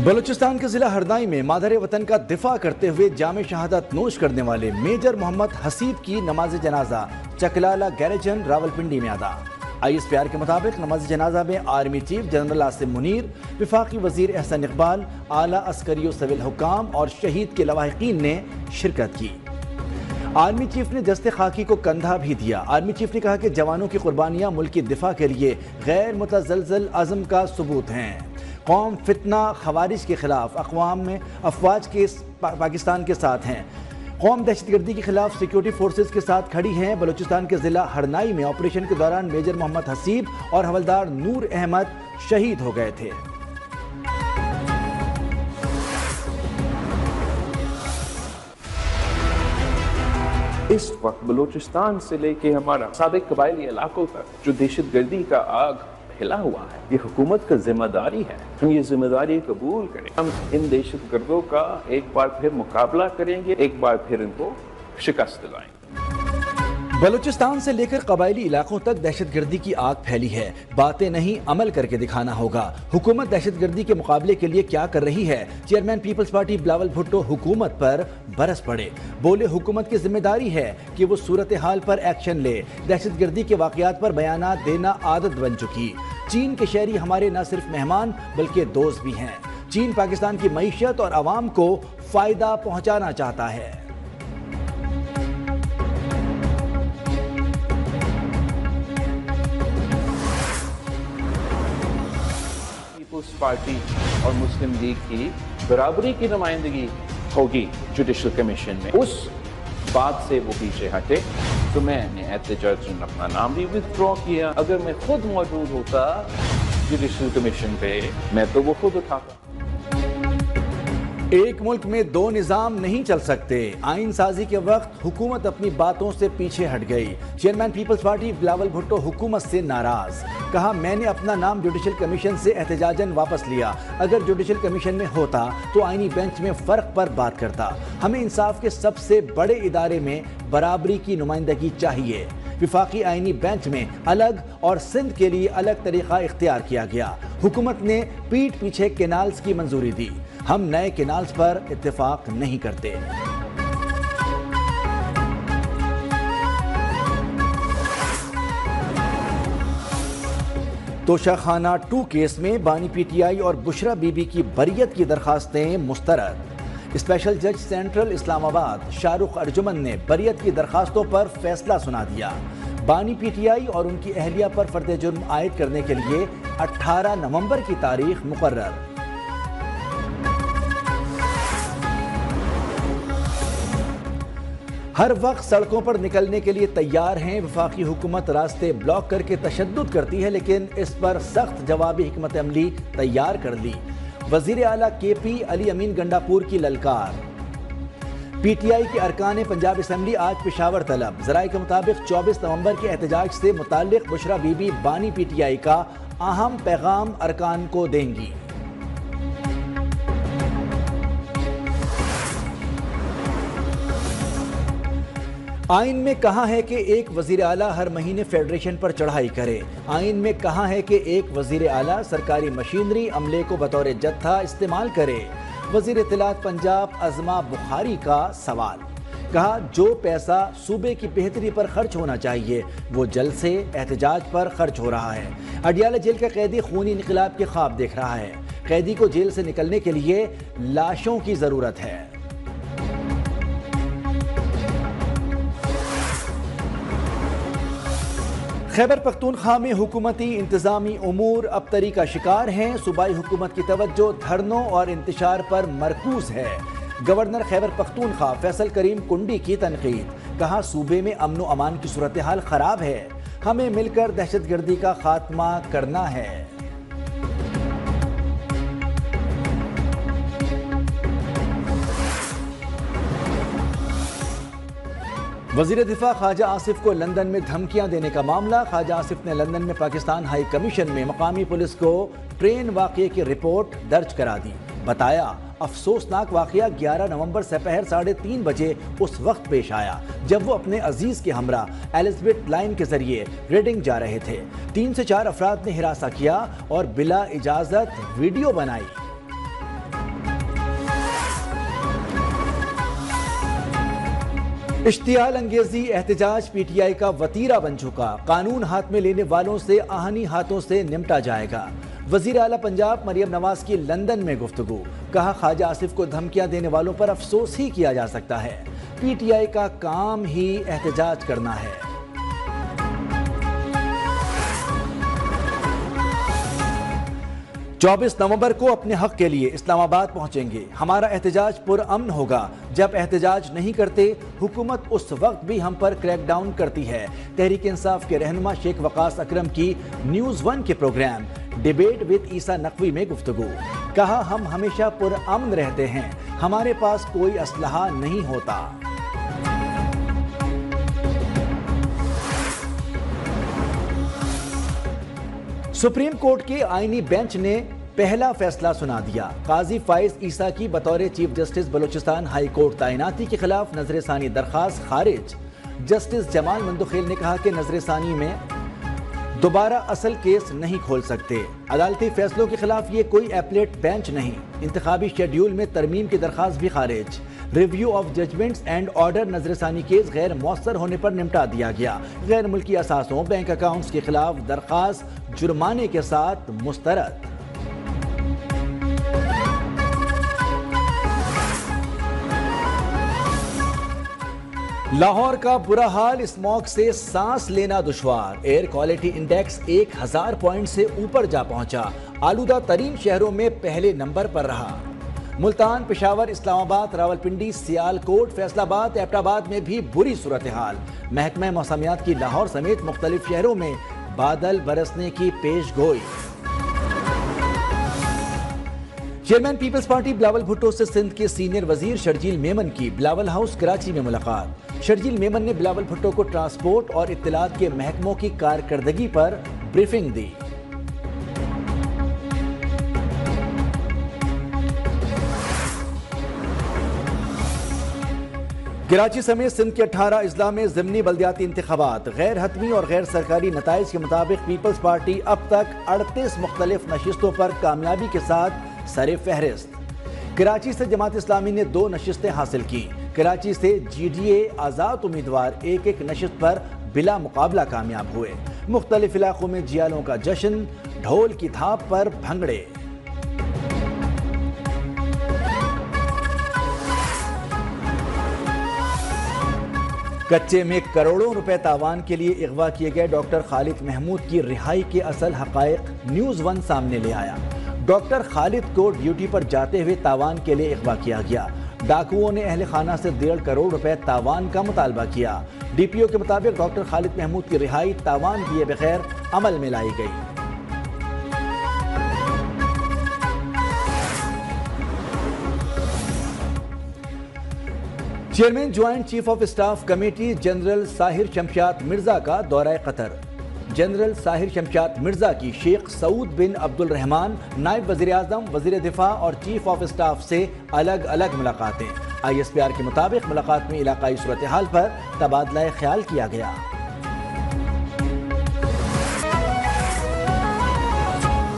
बलूचिस्तान के जिला हरनाई में मादर वतन का दिफा करते हुए जामे शहादत नोश करने वाले मेजर मोहम्मद हसीब की नमाज जनाजा चकलाला गैरेजन रावलपिंडी में अदा। ISPR के मुताबिक नमाज जनाजा में army chief general Asim Munir, वफाकी वजीर एहसन इकबाल, आला अस्करी सिविल हुकाम और शहीद के लवाहिकीन ने शिरकत की। आर्मी चीफ ने दस्ते खाकी को कंधा भी दिया। आर्मी चीफ ने कहा कि जवानों की कुर्बानियां मुल्क की दिफा के लिए गैर मुतज़लज़ल अज़्म का सबूत हैं। कौम फितना खवारिज के खिलाफ अक़वाम में अफवाज के पाकिस्तान के साथ हैं। कौम दहशतगर्दी के खिलाफ सिक्योरिटी फोर्सेस के साथ खड़ी हैं। बलूचिस्तान के ज़िला हरनाई में ऑपरेशन के दौरान मेजर मोहम्मद हसीब और हवलदार नूर अहमद शहीद हो गए थे। इस वक्त बलूचिस्तान से लेके हमारा साबिक कबायली इलाकों तक जो दहशतगर्दी का आग फैला हुआ है, ये हुकूमत का जिम्मेदारी है। हम ये जिम्मेदारी कबूल करें। हम इन दहशतगर्दों का एक बार फिर मुकाबला करेंगे, एक बार फिर इनको शिकस्त दिलाएंगे। बलूचिस्तान से लेकर कबायली इलाकों तक दहशतगर्दी की आग फैली है। बातें नहीं, अमल करके दिखाना होगा। हुकूमत दहशतगर्दी के मुकाबले के लिए क्या कर रही है? चेयरमैन पीपल्स पार्टी बिलावल भुट्टो हुकूमत पर बरस पड़े। बोले हुकूमत की जिम्मेदारी है कि वो सूरत हाल पर एक्शन ले। दहशतगर्दी के वाकयात पर बयानात देना आदत बन चुकी। चीन के शहरी हमारे न सिर्फ मेहमान बल्कि दोस्त भी हैं। चीन पाकिस्तान की मईशत और आवाम को फायदा पहुंचाना चाहता है। पीपल्स पार्टी और मुस्लिम लीग की बराबरी की नुमाइंदगी होगी जुडिशल कमीशन में। उस बात से वो पीछे हटे तो मैंने एहतजाज अपना नाम भी विथड्रॉ किया। अगर मैं खुद मौजूद होता जुडिशल कमीशन पे, मैं तो वो खुद उठाता। एक मुल्क में दो निज़ाम नहीं चल सकते। आइन साजी के वक्त हुकूमत अपनी बातों से पीछे हट गई। चेयरमैन पीपल्स पार्टी बिलावल भुट्टो हुकूमत से नाराज। कहा, मैंने अपना नाम जुडिशल कमीशन से एहतजाजन वापस लिया। अगर जुडिशल कमीशन में होता तो आइनी बेंच में फ़र्क पर बात करता। हमें इंसाफ के सबसे बड़े इदारे में बराबरी की नुमाइंदगी चाहिए। विफाकी आइनी बेंच में अलग और सिंध के लिए अलग तरीका इख्तियार किया गया। हुकूमत ने पीठ पीछे केनाल्स की मंजूरी दी। हम नए केनाल्स पर इत्तेफाक नहीं करते। तोशाखाना 2 केस में बानी PTI और बुशरा बीबी की बरियत की दरखास्तें मुस्तरद। स्पेशल जज सेंट्रल इस्लामाबाद शाहरुख अर्जुमन ने बरियत की दरखास्तों पर फैसला सुना दिया। बानी PTI और उनकी अहलिया पर फर्द जुर्म आयद करने के लिए 18 नवंबर की तारीख मुकर्रर। हर वक्त सड़कों पर निकलने के लिए तैयार हैं। वफाकी हुकूमत रास्ते ब्लॉक करके तशद्दुद करती है, लेकिन इस पर सख्त जवाबी हिकमत अमली तैयार कर ली। वजीर आला KP अली अमीन गंडापुर की ललकार। PTI के अरकान पंजाब असम्बली आज पेशावर तलब। ज़राए के मुताबिक 24 नवंबर के एहतजाज से मुताल्लिक बुशरा बीबी बानी PTI का अहम पैगाम अरकान को देंगी। आइन में कहा है कि एक वजीर आला हर महीने फेडरेशन पर चढ़ाई करे। आइन में कहा है कि एक वजीर आला सरकारी मशीनरी अमले को बतौर जत्था इस्तेमाल करे। वजीर इत्तलात पंजाब अज़मा बुखारी का सवाल। कहा, जो पैसा सूबे की बेहतरी पर खर्च होना चाहिए वो जलसे एहतजाज पर खर्च हो रहा है। अडियाला जेल का कैदी खूनी इनकलाब के ख्वाब देख रहा है। कैदी को जेल से निकलने के लिए लाशों की जरूरत है। खैबर पख्तूनख्वा में हुकूमती इंतजामी उमूर अबतरी का शिकार हैं। सूबाई हुकूमत की तवज्जो धरनों और इंतशार पर मरकूज है। गवर्नर खैबर पख्तूनख्वा फैसल करीम कुंडी की तनकीद। कहा, सूबे में अमन व अमान की सूरत हाल खराब है। हमें मिलकर दहशतगर्दी का खात्मा करना है। वज़ीर दिफा ख्वाजा आसिफ को लंदन में धमकियां देने का मामला। ख्वाजा आसिफ ने लंदन में पाकिस्तान हाई कमीशन में मकामी पुलिस को ट्रेन वाक़ये की रिपोर्ट दर्ज करा दी। बताया, अफसोसनाक वाक़या 11 नवंबर दोपहर 3:30 बजे उस वक्त पेश आया जब वो अपने अजीज के हमरा एलिज़ाबेथ लाइन के जरिए रेडिंग जा रहे थे। 3 से 4 अफराद ने हिरासा किया और बिला इजाजत वीडियो बनाई। اشتعال انگیزی احتجاج پی ٹی آئی کا وتیرہ بن چکا، قانون ہاتھ میں لینے والوں سے آہنی ہاتھوں سے نمٹا جائے گا۔ وزیر اعلیٰ پنجاب مریم نواز کی لندن میں گفتگو، کہا خواجہ آصف کو دھمکیاں دینے والوں پر افسوس ہی کیا جا سکتا ہے، پی ٹی آئی کا کام ہی احتجاج کرنا ہے۔ 24 نومبر کو اپنے حق کے لیے اسلام آباد پہنچیں گے، ہمارا احتجاج پرامن ہوگا، جب احتجاج نہیں کرتے حکومت اس وقت بھی ہم پر کریک ڈاؤن کرتی ہے۔ تحریک انصاف کے رہنما شیخ وقاص اکرم کی نیوز 1 کے پروگرام ڈیبیٹ وتھ عیسیٰ نقوی میں گفتگو، کہا ہم ہمیشہ پرامن رہتے ہیں، ہمارے پاس کوئی اسلحہ نہیں ہوتا۔ سپریم کورٹ کے آئینی بینچ نے پہلا فیصلہ سنا دیا، قاضی فائز عیسیٰ کی بطور chief justice Balochistan high court تعیناتی کے خلاف نظر ثانی درخواست خارج۔ جسٹس جمال مندوخیل نے کہا کہ نظر ثانی میں دوبارہ اصل کیس نہیں کھول سکتے، عدالتی فیصلوں کے خلاف یہ کوئی ایپلیٹ بینچ نہیں۔ انتخابی شیڈیول میں ترمیم کی درخواست بھی خارج۔ Review of judgments and order نظر ثانی کیس غیر مؤثر ہونے پر نمٹا دیا گیا۔ غیر ملکی اثاثوں بینک اکاؤنٹس کے خلاف درخواست جرمانے کے ساتھ مسترد۔ لاہور کا برا حال، اسموگ سے سانس لینا دشوار، ایئر کوالٹی انڈیکس 1000 پوائنٹ سے اوپر جا پہنچا، آلودہ ترین شہروں میں پہلے نمبر پر رہا۔ ملتان، پشاور، اسلام آباد، راولپنڈی، سیالکوٹ، فیصل آباد، ایبٹ آباد میں بھی بری صورتحال۔ محکمہ موسمیات کی لاہور سمیت مختلف شہروں میں بادل برسنے کی پیش گوئی۔ چیئرمین پیپلز پارٹی بلاول بھٹو سے سندھ کے سینئر وزیر شرجیل میمن کی بلاول ہاؤس کراچی میں ملاقات۔ شرجیل میمن نے بلاول بھٹو کو ٹرانسپورٹ اور اطلاعات کے محکموں کی کارکردگی پر بریفنگ دی۔ کراچی سمیت سندھ کے 18 اضلاع میں ضمنی بلدیاتی انتخابات، غیر حتمی اور غیر سرکاری نتائج کے مطابق پیپلز پارٹی اب تک 38 مختلف نشستوں پر کامیابی کے ساتھ سر فہرست۔ کراچی سے جماعت اسلامی نے 2 نشستیں حاصل کی۔ کراچی سے جی ڈی اے آزاد امیدوار ایک نشست پر بلا مقابلہ کامیاب ہوئے۔ مختلف علاقوں میں جیالوں کا جشن، ڈھول کی تھاپ پر بھنگڑے۔ کچے میں کروڑوں روپے تاوان کے لیے اغوا کیے گئے ڈاکٹر خالد محمود کی رہائی کے اصل حقائق نیوز 1 سامنے لے آیا۔ ڈاکٹر خالد کو ڈیوٹی پر جاتے ہوئے تاوان کے لیے اغوا کیا گیا۔ ڈاکوؤں نے اہل خانہ سے 1.5 کروڑ روپے تاوان کا مطالبہ کیا۔ ڈی پی او کے مطابق ڈاکٹر خالد محمود کی رہائی تاوان دیے بغیر عمل میں لائی گئی۔ Chairman joint chief of staff committee general Sahir Shamshad Mirza کا دورہ قطر۔ جنرل ساحر شمشاد مرزا کی شیخ سعود بن عبد الرحمن، نائب وزیر اعظم، وزیر دفاع اور چیف آف اسٹاف سے الگ الگ ملاقاتیں۔ آئی ایس پی آر کے مطابق ملاقات میں علاقائی صورتحال پر تبادلہ خیال کیا گیا۔